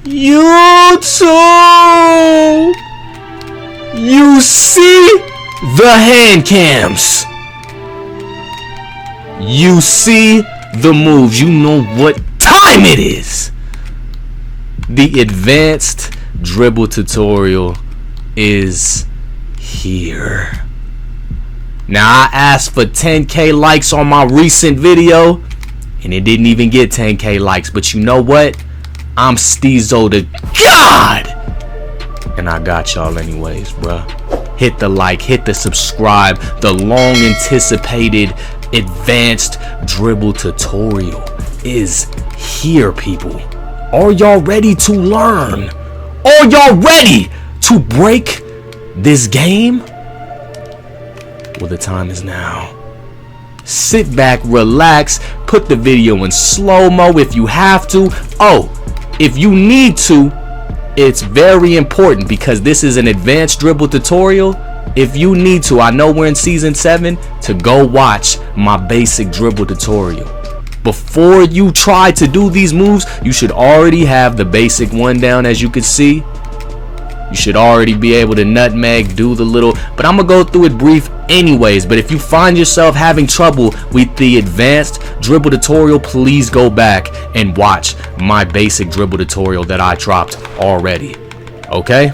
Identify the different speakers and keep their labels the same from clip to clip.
Speaker 1: YouTube! You see the hand cams. You see the moves. You know what time it is. The advanced dribble tutorial is here. Now, I asked for 10K likes on my recent video, and it didn't even get 10K likes. But you know what? I'm Steezo the God! And I got y'all anyways, bruh. Hit the like, hit the subscribe. The long anticipated advanced dribble tutorial is here, people. Are y'all ready to learn? Are y'all ready to break this game? Well, the time is now. Sit back, relax, put the video in slow-mo if you have to. Oh, if you need to, it's very important because this is an advanced dribble tutorial. If you need to, I know we're in season 7, to go watch my basic dribble tutorial. Before you try to do these moves, you should already have the basic one down. As you can see, you should already be able to nutmeg, do the little, but I'm gonna go through it brief anyways. But if you find yourself having trouble with the advanced dribble tutorial, please go back and watch my basic dribble tutorial that I dropped already. Okay?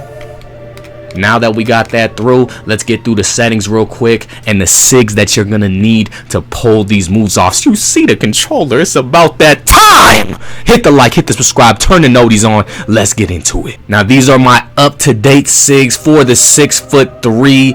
Speaker 1: Now that we got that through, let's get through the settings real quick and the SIGs that you're gonna need to pull these moves off. So you see the controller, it's about that time. Hit the like, hit the subscribe, turn the noties on. Let's get into it. Now, these are my up-to-date SIGs for the 6'3"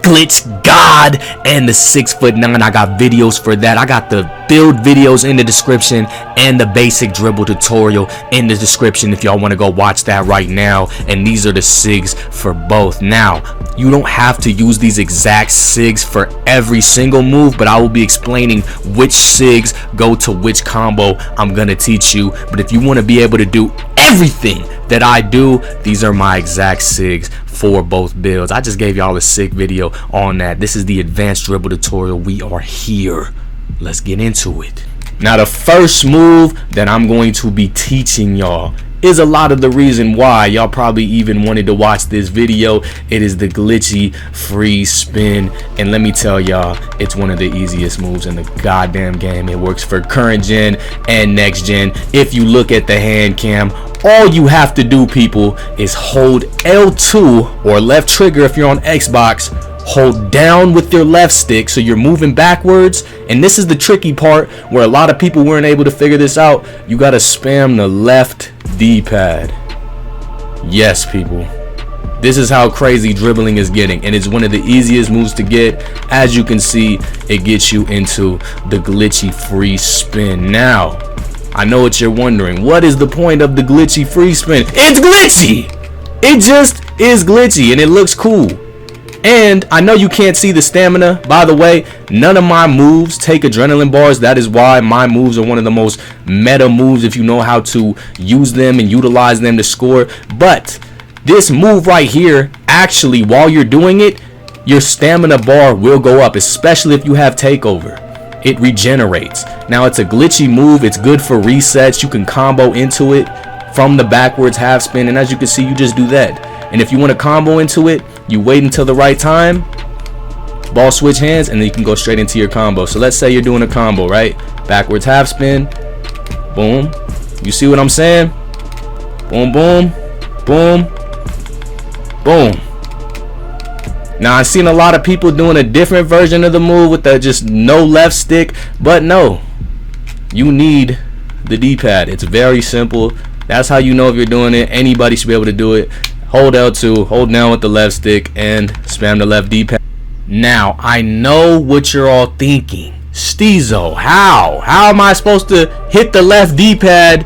Speaker 1: glitch god and the 6'9". I got videos for that. I got the build videos in the description and the basic dribble tutorial in the description if y'all want to go watch that right now. And these are the SIGs for both. Now, you don't have to use these exact SIGs for every single move, but I will be explaining which SIGs go to which combo I'm gonna teach you. But if you want to be able to do everything that I do, these are my exact SIGs for both builds. I just gave y'all a sick video on that. This is the advanced dribble tutorial. We are here. Let's get into it. Now, the first move that I'm going to be teaching y'all is a lot of the reason why y'all probably even wanted to watch this video. It is the glitchy free spin, and let me tell y'all, it's one of the easiest moves in the goddamn game. It works for current gen and next gen. If you look at the hand cam, all you have to do, people, is hold L2 or left trigger if you're on Xbox. Hold down with your left stick so you're moving backwards. And this is the tricky part where a lot of people weren't able to figure this out. You gotta spam the left D-pad. Yes, people, this is how crazy dribbling is getting, and it's one of the easiest moves to get. As you can see, it gets you into the glitchy free spin. Now, I know what you're wondering. What is the point of the glitchy free spin? It's glitchy. It just is glitchy and it looks cool. And I know you can't see the stamina. By the way, none of my moves take adrenaline bars. That is why my moves are one of the most meta moves if you know how to use them and utilize them to score. But this move right here, actually, while you're doing it, your stamina bar will go up, especially if you have takeover. It regenerates. Now, it's a glitchy move. It's good for resets. You can combo into it from the backwards half spin. And as you can see, you just do that. And if you want to combo into it, you wait until the right time, ball switch hands, and then you can go straight into your combo. So let's say you're doing a combo, right? Backwards half spin, boom. You see what I'm saying? Boom, boom, boom, boom. Now, I've seen a lot of people doing a different version of the move with the just no left stick, but no, you need the D-pad. It's very simple. That's how you know if you're doing it. Anybody should be able to do it. Hold L2, hold down with the left stick, and spam the left D-pad. Now, I know what you're all thinking. Steezo, how am I supposed to hit the left D-pad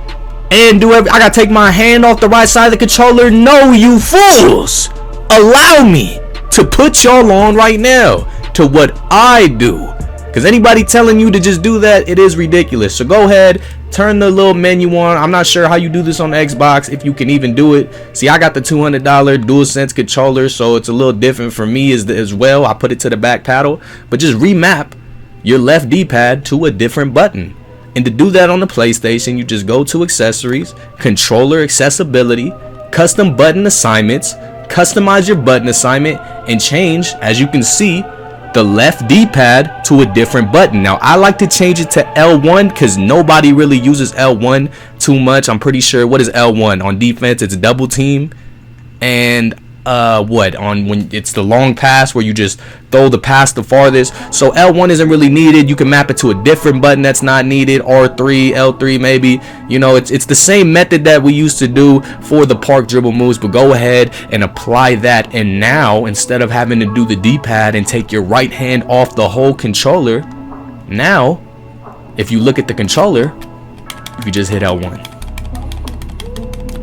Speaker 1: and do everything? I gotta take my hand off the right side of the controller? No, you fools! Allow me to put y'all on right now to what I do. Because anybody telling you to just do that, it is ridiculous. So go ahead, turn the little menu on. I'm not sure how you do this on Xbox, if you can even do it. See, I got the $200 DualSense controller, so it's a little different for me as well. I put it to the back paddle, but just remap your left D-pad to a different button. And to do that on the PlayStation, you just go to accessories, controller accessibility, custom button assignments, customize your button assignment, and change, as you can see, the left D-pad to a different button. Now I like to change it to L1 because nobody really uses L1 too much. I'm pretty sure, what is L1 on defense? It's double team, and what on when it's the long pass where you just throw the pass the farthest. So L1 isn't really needed. You can map it to a different button that's not needed, R3, L3 maybe. You know, it's the same method that we used to do for the park dribble moves, but go ahead and apply that. And now, instead of having to do the D-pad and take your right hand off the whole controller, now if you look at the controller, you can just hit L1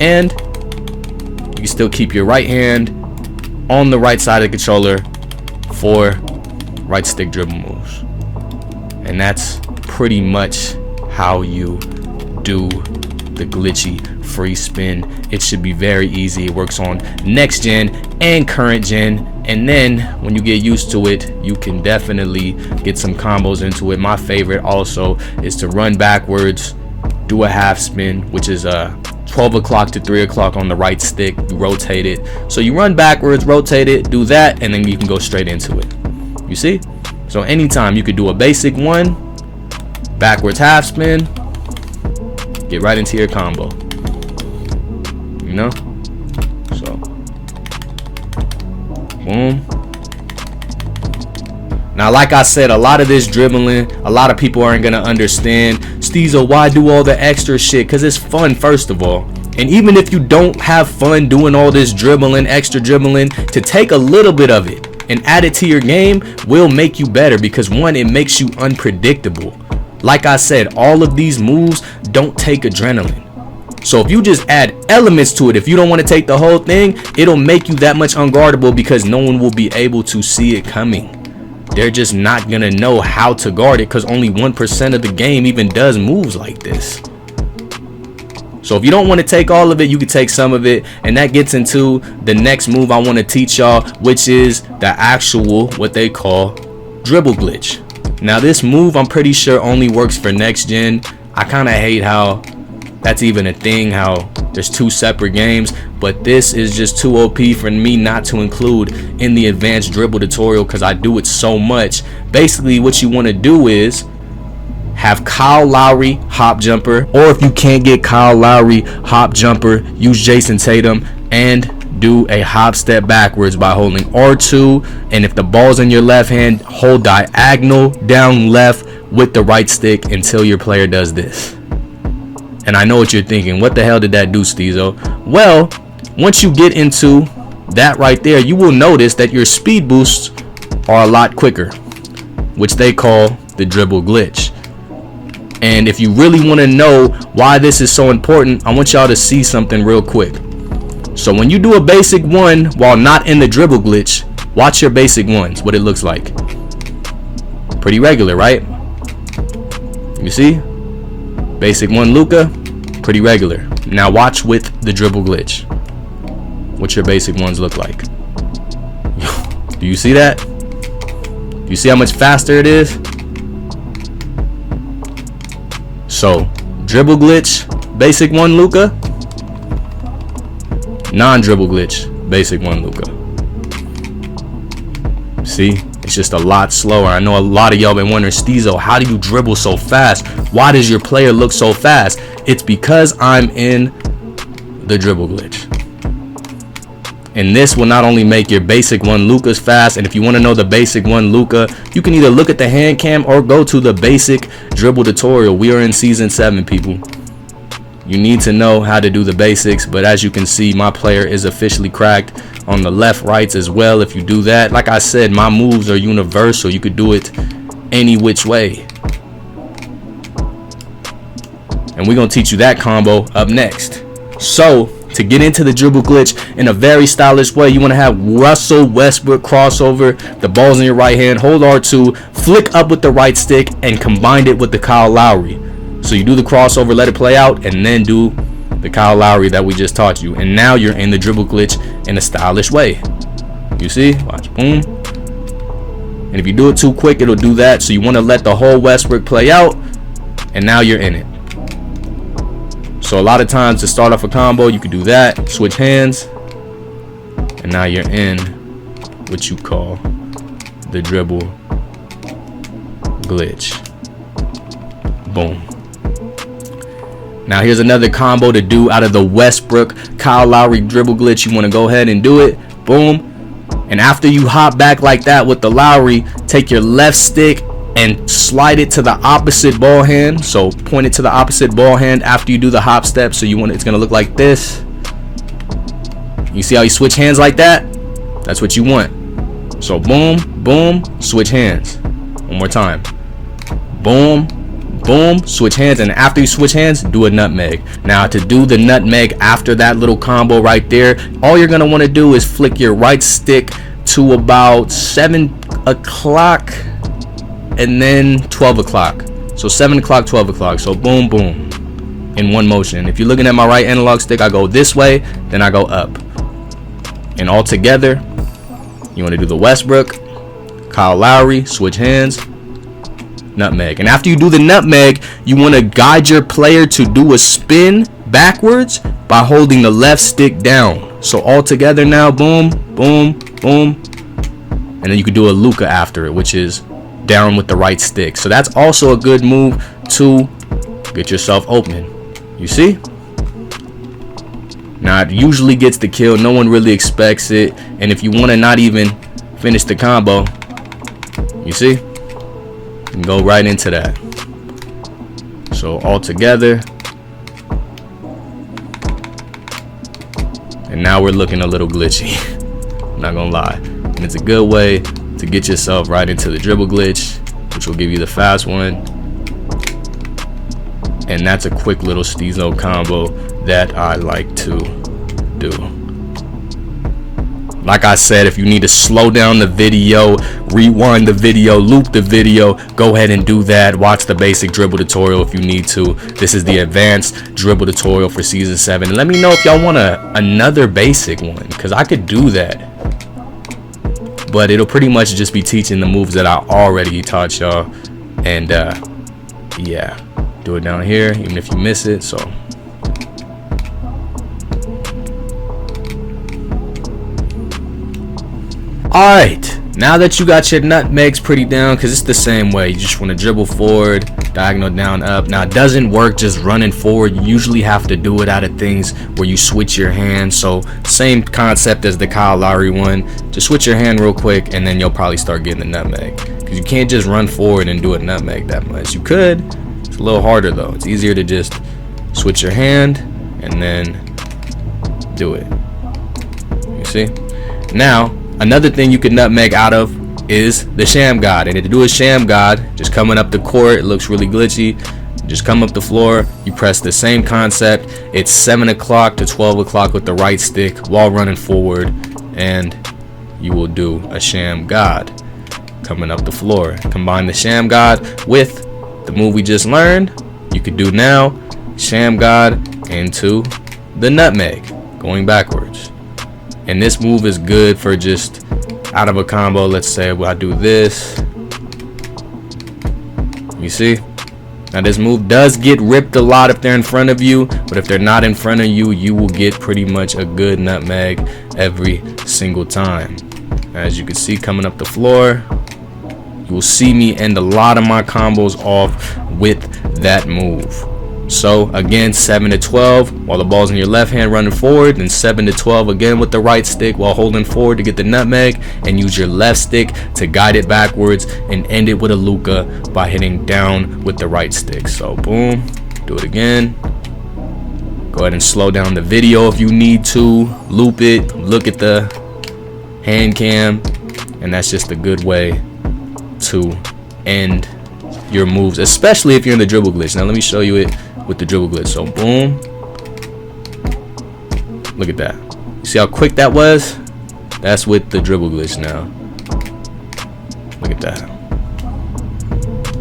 Speaker 1: and you can still keep your right hand on the right side of the controller for right stick dribble moves. And that's pretty much how you do the glitchy free spin. It should be very easy. It works on next gen and current gen, and then when you get used to it, you can definitely get some combos into it. My favorite also is to run backwards, do a half spin, which is 12 o'clock to 3 o'clock on the right stick. You rotate it, so you run backwards, rotate it, do that, and then you can go straight into it. You see? So anytime you could do a basic one, backwards half spin, get right into your combo, you know. So boom. Now, like I said, a lot of this dribbling, a lot of people aren't gonna understand. Steezo, why do all the extra shit? Because it's fun, first of all. And even if you don't have fun doing all this dribbling, extra dribbling, to take a little bit of it and add it to your game will make you better, because one, it makes you unpredictable. Like I said, all of these moves don't take adrenaline. So if you just add elements to it, if you don't want to take the whole thing, it'll make you that much unguardable, because no one will be able to see it coming. They're just not gonna know how to guard it, because only 1% of the game even does moves like this. So if you don't want to take all of it, you can take some of it. And that gets into the next move I want to teach y'all, which is the actual, what they call, dribble glitch. Now this move, I'm pretty sure only works for next gen. I kind of hate how that's even a thing, how there's two separate games, but this is just too OP for me not to include in the advanced dribble tutorial, because I do it so much. Basically what you want to do is have Kyle Lowry hop jumper, or if you can't get Kyle Lowry hop jumper, use Jason Tatum and do a hop step backwards by holding R2, and if the ball's in your left hand, hold diagonal down left with the right stick until your player does this. And I know what you're thinking, what the hell did that do, Steezo? Well, once you get into that right there, you will notice that your speed boosts are a lot quicker, which they call the dribble glitch. And if you really want to know why this is so important, I want y'all to see something real quick. So when you do a basic one while not in the dribble glitch, watch your basic ones, what it looks like. Pretty regular, right? You see? Basic one Luka, pretty regular. Now watch with the dribble glitch what your basic ones look like. Do you see that? Do you see how much faster it is? So dribble glitch, basic one Luka, non-dribble glitch, basic one Luka. See? It's just a lot slower. I know a lot of y'all been wondering, Steezo, how do you dribble so fast? Why does your player look so fast? It's because I'm in the dribble glitch. And this will not only make your basic one Luka's fast, and if you want to know the basic one Luka, you can either look at the hand cam or go to the basic dribble tutorial. We are in season 7, people. You need to know how to do the basics, but as you can see, my player is officially cracked on the left rights as well. If you do that, like I said, my moves are universal. You could do it any which way. And we're gonna teach you that combo up next. So to get into the dribble glitch in a very stylish way, you want to have Russell Westbrook crossover, the ball's in your right hand, hold R2, flick up with the right stick, and combine it with the Kyle Lowry. So you do the crossover, let it play out, and then do the Kyle Lowry that we just taught you. And now you're in the dribble glitch in a stylish way. You see? Watch. Boom. And if you do it too quick, it'll do that. So you want to let the whole Westbrook play out, and now you're in it. So a lot of times to start off a combo, you could do that, switch hands, and now you're in what you call the dribble glitch. Boom. Now here's another combo to do out of the Westbrook Kyle Lowry dribble glitch. You want to go ahead and do it. Boom. And after you hop back like that with the Lowry, take your left stick and slide it to the opposite ball hand. So point it to the opposite ball hand after you do the hop step. So you want it's gonna look like this. You see how you switch hands like that? That's what you want. So boom, boom, switch hands. One more time. Boom, boom, switch hands, and after you switch hands, do a nutmeg. Now to do the nutmeg after that little combo right there, all you're gonna want to do is flick your right stick to about 7 o'clock and then 12 o'clock. So 7 o'clock, 12 o'clock. So boom, boom, in one motion. If you're looking at my right analog stick, I go this way, then I go up. And all together, you want to do the Westbrook, Kyle Lowry, switch hands, nutmeg. And after you do the nutmeg, you want to guide your player to do a spin backwards by holding the left stick down. So all together now, boom, boom, boom. And then you can do a Luka after it, which is down with the right stick. So that's also a good move to get yourself open. You see? Now it usually gets the kill. No one really expects it. And if you want to not even finish the combo, you see? You can go right into that. So all together. And now we're looking a little glitchy. I'm not gonna lie. And it's a good way to get yourself right into the dribble glitch, which will give you the fast one. And that's a quick little Steezo combo that I like to do. Like I said, if you need to slow down the video, rewind the video, loop the video, go ahead and do that. Watch the basic dribble tutorial if you need to. This is the advanced dribble tutorial for season 7. And let me know if y'all want another basic one, because I could do that. But it'll pretty much just be teaching the moves that I already taught y'all. And yeah, do it down here, even if you miss it. So alright, now that you got your nutmegs pretty down, because it's the same way, you just want to dribble forward, diagonal down, up. Now it doesn't work just running forward. You usually have to do it out of things where you switch your hand. So same concept as the Kyle Lowry one. Just switch your hand real quick and then you'll probably start getting the nutmeg, because you can't just run forward and do a nutmeg that much. You could, it's a little harder though. It's easier to just switch your hand and then do it. You see? Now another thing you can nutmeg out of is the Shamgod. And to do a Shamgod, just coming up the court, it looks really glitchy. Just come up the floor, you press the same concept. It's 7 o'clock to 12 o'clock with the right stick while running forward, and you will do a Shamgod coming up the floor. Combine the Shamgod with the move we just learned. You could do now Shamgod into the nutmeg going backwards. And this move is good for just out of a combo. Let's say I do this. You see? Now this move does get ripped a lot if they're in front of you, but if they're not in front of you, you will get pretty much a good nutmeg every single time. As you can see coming up the floor, you will see me end a lot of my combos off with that move. So again, 7 to 12 while the ball's in your left hand running forward, and 7 to 12 again with the right stick while holding forward to get the nutmeg, and use your left stick to guide it backwards and end it with a Luka by hitting down with the right stick. So boom, do it again. Go ahead and slow down the video if you need to, loop it, look at the hand cam, and that's just a good way to end your moves, especially if you're in the dribble glitch. Now let me show you it with the dribble glitch. So boom, look at that. You see how quick that was? That's with the dribble glitch. Now look at that.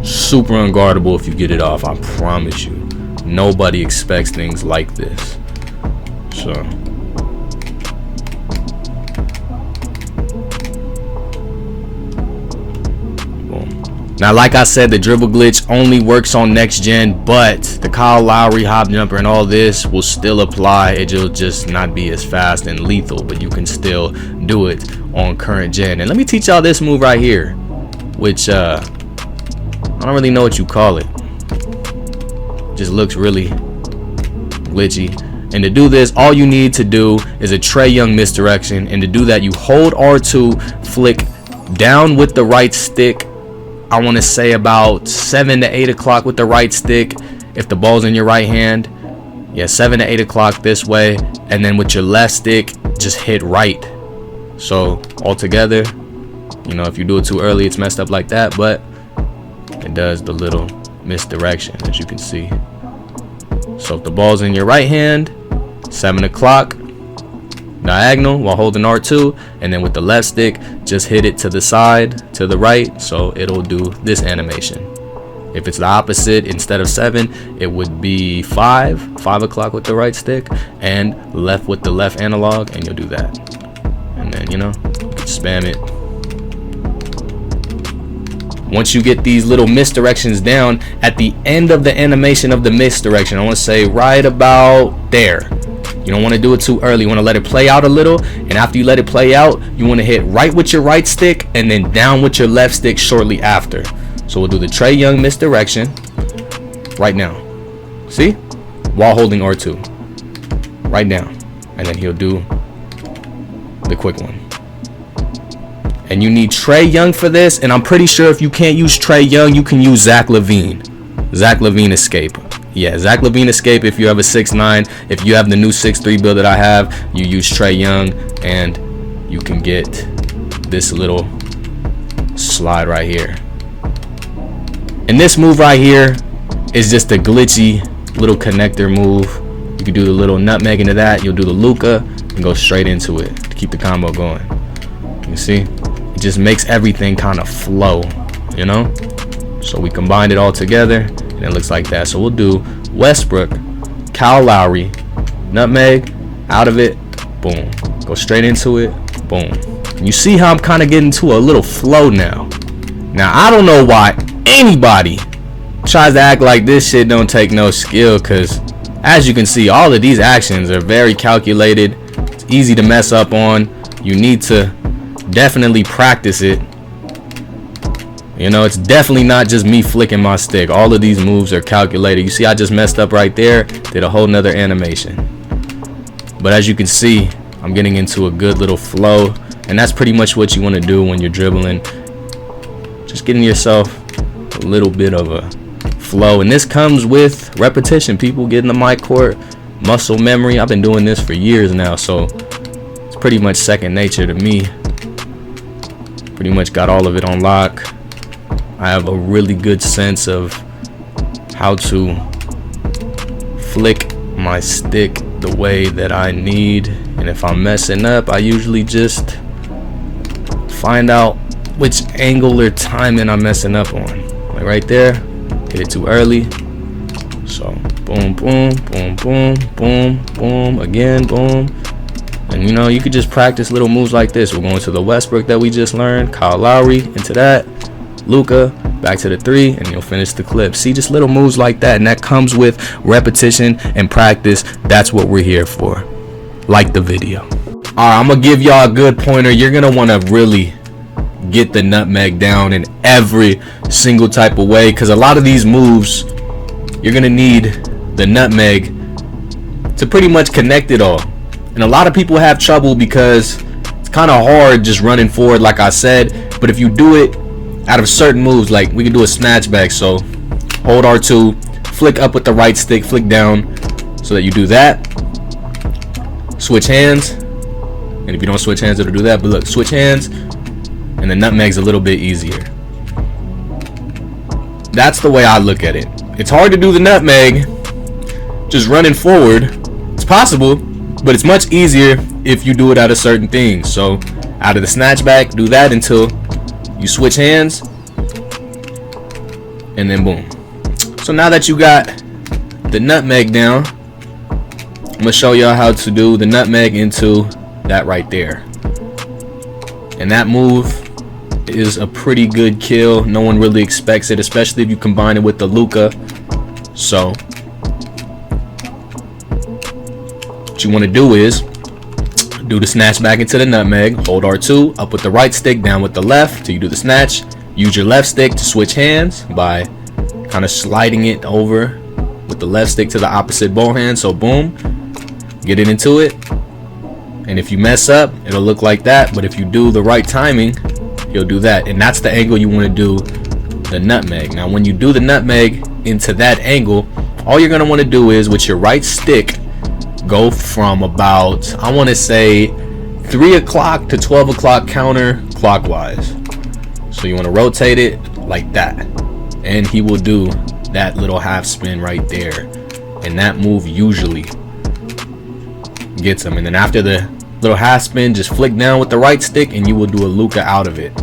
Speaker 1: Super unguardable if you get it off, I promise you. Nobody expects things like this. So boom. Now, like I said, the dribble glitch only works on next gen, but the Kyle Lowry hop jumper and all this will still apply. It'll just not be as fast and lethal, but you can still do it on current gen. And let me teach y'all this move right here, which I don't really know what you call it. Just looks really glitchy. And to do this, all you need to do is a Trae Young misdirection. And to do that, you hold R2, flick down with the right stick. I want to say about 7 to 8 o'clock with the right stick if the ball's in your right hand. Yeah, 7 to 8 o'clock this way, and then with your left stick just hit right. So all together, you know, if you do it too early, it's messed up like that, but it does the little misdirection, as you can see. So if the ball's in your right hand, 7 o'clock diagonal while holding R2, and then with the left stick just hit it to the side, to the right, so it'll do this animation. If it's the opposite, instead of 7, it would be 5 o'clock with the right stick, and left with the left analog, and you'll do that. And then, you know, you can spam it. Once you get these little misdirections down, at the end of the animation of the misdirection, I want to say right about there. You don't want to do it too early. You want to let it play out a little, and after you let it play out, you want to hit right with your right stick and then down with your left stick shortly after. So we'll do the Trae Young misdirection right now. See? While holding R2. Right now. And then he'll do the quick one. And you need Trae Young for this, and I'm pretty sure if you can't use Trae Young, you can use Zach LaVine. Zach LaVine Escape. Yeah, Zach LaVine Escape if you have a 6'9". If you have the new 6'3" build that I have, you use Trae Young, and you can get this little slide right here. And this move right here is just a glitchy little connector move. You can do the little nutmeg into that. You'll do the Luca and go straight into it to keep the combo going. You see? It just makes everything kind of flow, you know? So we combined it all together, and it looks like that. So we'll do Westbrook, Kyle Lowry, nutmeg, out of it, boom. Go straight into it, boom. And you see how I'm kind of getting to a little flow now. Now, I don't know why anybody tries to act like this shit don't take no skill, because as you can see, all of these actions are very calculated. It's easy to mess up on. You need to definitely practice it. You know, it's definitely not just me flicking my stick. All of these moves are calculated. You see, I just messed up right there, did a whole nother animation. But as you can see, I'm getting into a good little flow, and that's pretty much what you want to do when you're dribbling. Just getting yourself a little bit of a flow, and this comes with repetition. People get in the mic court, muscle memory. I've been doing this for years now, so it's pretty much second nature to me. Pretty much got all of it on lock. I have a really good sense of how to flick my stick the way that I need, and if I'm messing up, I usually just find out which angle or timing I'm messing up on. Like right there, hit it too early. So boom, boom, boom, boom, boom, boom, again, boom. And you know, you could just practice little moves like this. We're going to the Westbrook that we just learned, Kyle Lowry into that, Luca back to the 3, and you'll finish the clip. See, just little moves like that, and that comes with repetition and practice. That's what we're here for. Like the video. Alright, I'm gonna give y'all a good pointer. You're gonna want to really get the nutmeg down in every single type of way, because a lot of these moves you're gonna need the nutmeg to pretty much connect it all. And a lot of people have trouble because it's kind of hard just running forward, like I said. But if you do it out of certain moves, like we can do a snatchback, so hold R2, flick up with the right stick, flick down, so that you do that, switch hands, and if you don't switch hands, it'll do that. But look, switch hands, and the nutmeg's a little bit easier. That's the way I look at it. It's hard to do the nutmeg just running forward. It's possible, but it's much easier if you do it out of certain things. So out of the snatchback, do that until you switch hands, and then boom. So now that you got the nutmeg down, I'm gonna show y'all how to do the nutmeg into that right there. And that move is a pretty good kill. No one really expects it, especially if you combine it with the Luca. So what you want to do is do the snatch back into the nutmeg, hold R2, up with the right stick, down with the left till you do the snatch. Use your left stick to switch hands by kind of sliding it over with the left stick to the opposite bow hand. So boom, get it into it. And if you mess up, it'll look like that. But if you do the right timing, you'll do that. And that's the angle you want to do the nutmeg. Now when you do the nutmeg into that angle, all you're going to want to do is with your right stick, go from about, I want to say 3 o'clock to 12 o'clock counter clockwise. So you want to rotate it like that, and he will do that little half spin right there, and that move usually gets him. And then after the little half spin, just flick down with the right stick and you will do a Luca out of it.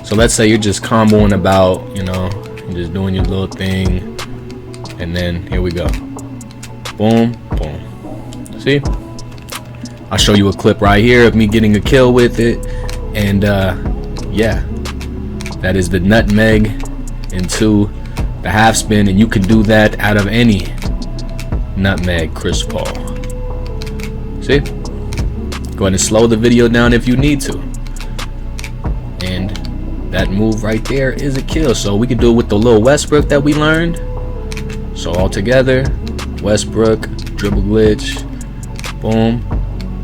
Speaker 1: So let's say you're just comboing about, you know, you're just doing your little thing, and then here we go, boom boom. See, I'll show you a clip right here of me getting a kill with it. And yeah, that is the nutmeg into the half spin, and you can do that out of any nutmeg Chris Paul. See, go ahead and slow the video down if you need to, and that move right there is a kill. So we can do it with the little Westbrook that we learned. So all together, Westbrook, dribble glitch, boom,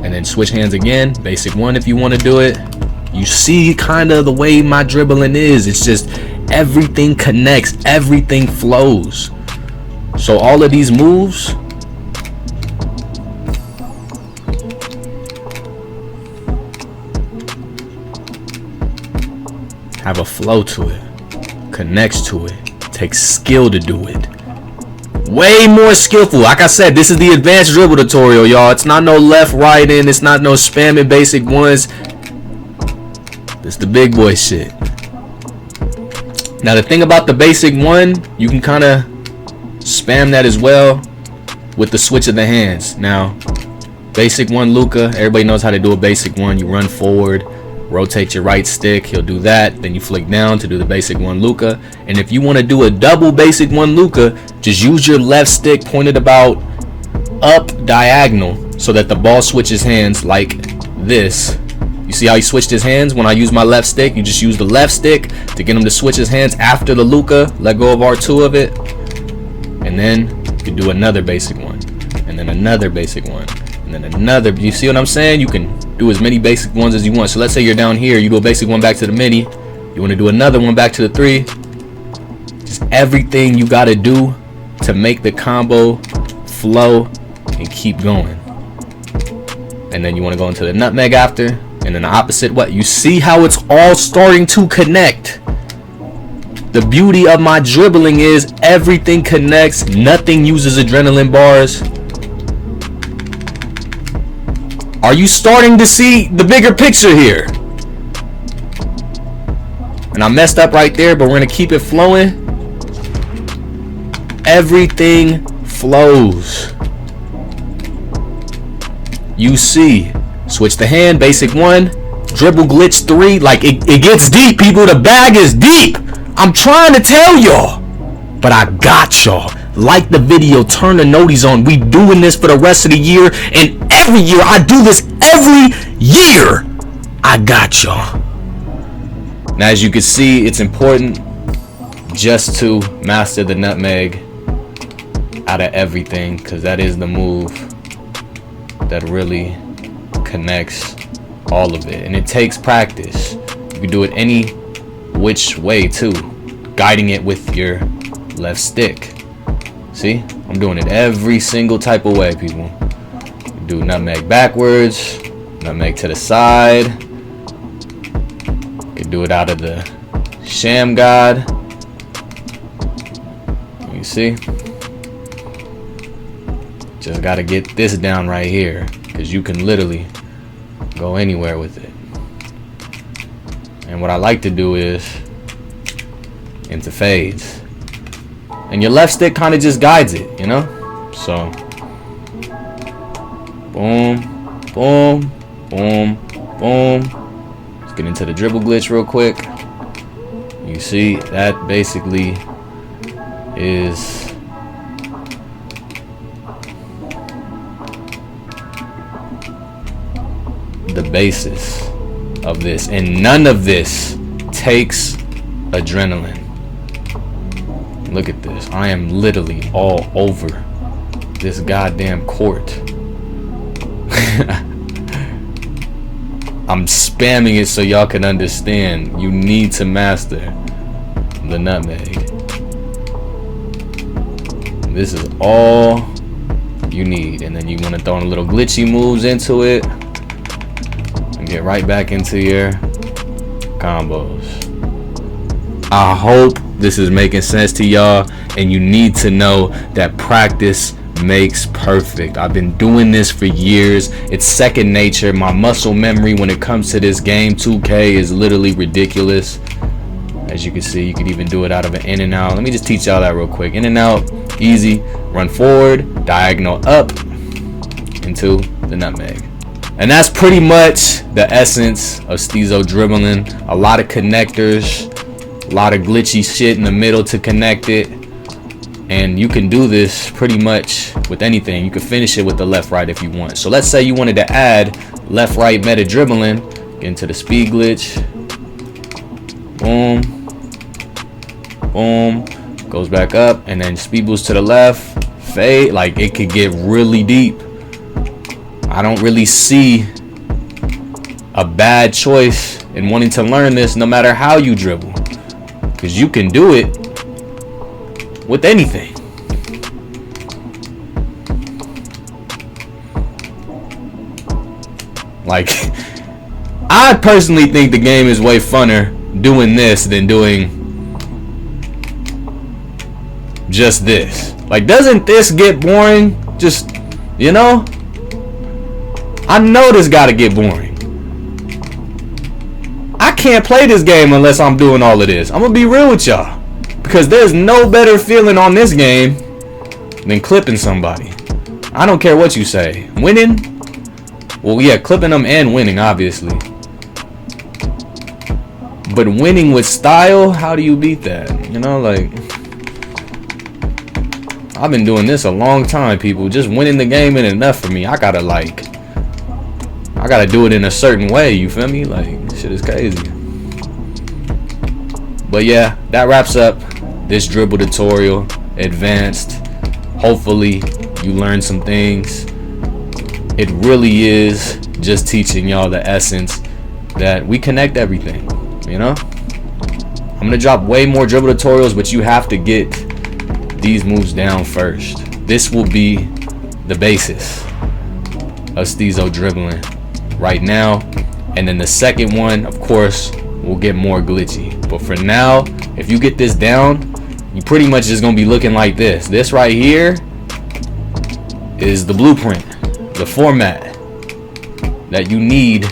Speaker 1: and then switch hands again, basic one if you want to do it. You see kind of the way my dribbling is, it's just everything connects, everything flows. So all of these moves have a flow to it, connects to it, takes skill to do it. Way more skillful. Like I said, this is the advanced dribble tutorial, y'all. It's not no left, right in. It's not no spamming basic ones. It's the big boy shit. Now the thing about the basic one, you can kind of spam that as well with the switch of the hands. Now, basic one Luca, everybody knows how to do a basic one. You run forward, rotate your right stick, he'll do that. Then you flick down to do the basic one Luca. And if you want to do a double basic one Luca, just use your left stick pointed about up diagonal so that the ball switches hands like this. You see how he switched his hands? When I use my left stick, you just use the left stick to get him to switch his hands after the Luca. Let go of R2 of it. And then you can do another basic one. And then another basic one. And then another. You see what I'm saying? You can do as many basic ones as you want. So let's say you're down here. You do a basic one back to the mini. You want to do another one back to the 3. Just everything you got to do to make the combo flow and keep going. And then you want to go into the nutmeg after. And then the opposite, what? You see how it's all starting to connect. The beauty of my dribbling is everything connects. Nothing uses adrenaline bars. Are you starting to see the bigger picture here? And I messed up right there, but we're going to keep it flowing. Everything flows. You see. Switch the hand, basic one, dribble glitch 3. Like it gets deep, people. The bag is deep. I'm trying to tell y'all, but I got y'all. Like the video, turn the noties on. We doing this for the rest of the year, and every year I do this every year. I got y'all. Now, as you can see, it's important just to master the nutmeg out of everything, because that is the move that really connects all of it, and it takes practice. You can do it any which way too, guiding it with your left stick. See, I'm doing it every single type of way, people. You do nutmeg backwards, nutmeg to the side. You can do it out of the Shamgod. You see, just got to get this down right here, because you can literally go anywhere with it. And what I like to do is into fades, and your left stick kind of just guides it, you know. So boom boom boom boom. Let's get into the dribble glitch real quick. You see, that basically is the basis of this, and none of this takes adrenaline. Look at this. I am literally all over this goddamn court. I'm spamming it so y'all can understand. You need to master the nutmeg. This is all you need, and then you want to throw in a little glitchy moves into it and get right back into your combos. I hope this is making sense to y'all, and you need to know that practice makes perfect. I've been doing this for years. It's second nature. My muscle memory when it comes to this game 2K is literally ridiculous. As you can see, you can even do it out of an in and out. Let me just teach y'all that real quick. In and out, easy. Run forward, diagonal up into the nutmeg. And that's pretty much the essence of Steezo dribbling. A lot of connectors, a lot of glitchy shit in the middle to connect it. And you can do this pretty much with anything. You can finish it with the left right if you want. So let's say you wanted to add left right meta dribbling. Get into the speed glitch. Boom. Boom. Goes back up, and then speed boost to the left. Fade. Like, it could get really deep. I don't really see a bad choice in wanting to learn this no matter how you dribble, because you can do it with anything. Like, I personally think the game is way funner doing this than doing just this. Like, doesn't this get boring? Just, you know? I know this gotta get boring. I can't play this game unless I'm doing all of this. I'm gonna be real with y'all, because there's no better feeling on this game than clipping somebody. I don't care what you say. Winning? Well, yeah, clipping them and winning, obviously. But winning with style, how do you beat that? You know, like, I've been doing this a long time, people. Just winning the game ain't enough for me. I gotta do it in a certain way, you feel me? Like, shit is crazy. But yeah, that wraps up this dribble tutorial, advanced. Hopefully you learned some things. It really is just teaching y'all the essence that we connect everything, you know? I'm gonna drop way more dribble tutorials, but you have to get these moves down first. This will be the basis of Steezo dribbling right now, and then the second one, of course, will get more glitchy. But for now, if you get this down, you pretty much just gonna be looking like this. This right here is the blueprint, the format that you need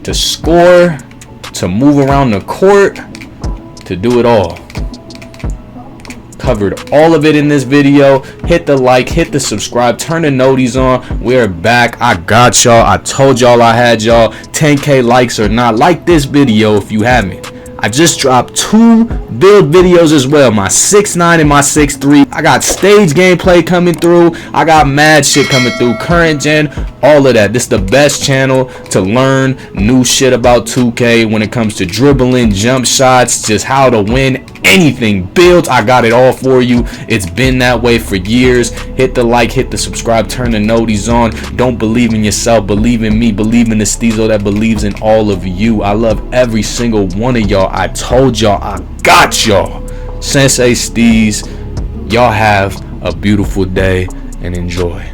Speaker 1: to score, to move around the court, to do it all. Covered all of it in this video. Hit the like, hit the subscribe, turn the noties on. We're back. I got y'all. I told y'all I had y'all. 10K likes or not, like this video if you haven't. I just dropped 2 build videos as well, my 6.9 and my 6.3. I got stage gameplay coming through. I got mad shit coming through, current gen, all of that. This is the best channel to learn new shit about 2K when it comes to dribbling, jump shots, just how to win, anything, builds. I got it all for you. It's been that way for years. Hit the like, hit the subscribe, turn the noties on. Don't believe in yourself, believe in me, believe in the Steezo that believes in all of you. I love every single one of y'all. I told y'all I got y'all. Sensei Steez, y'all have a beautiful day and enjoy.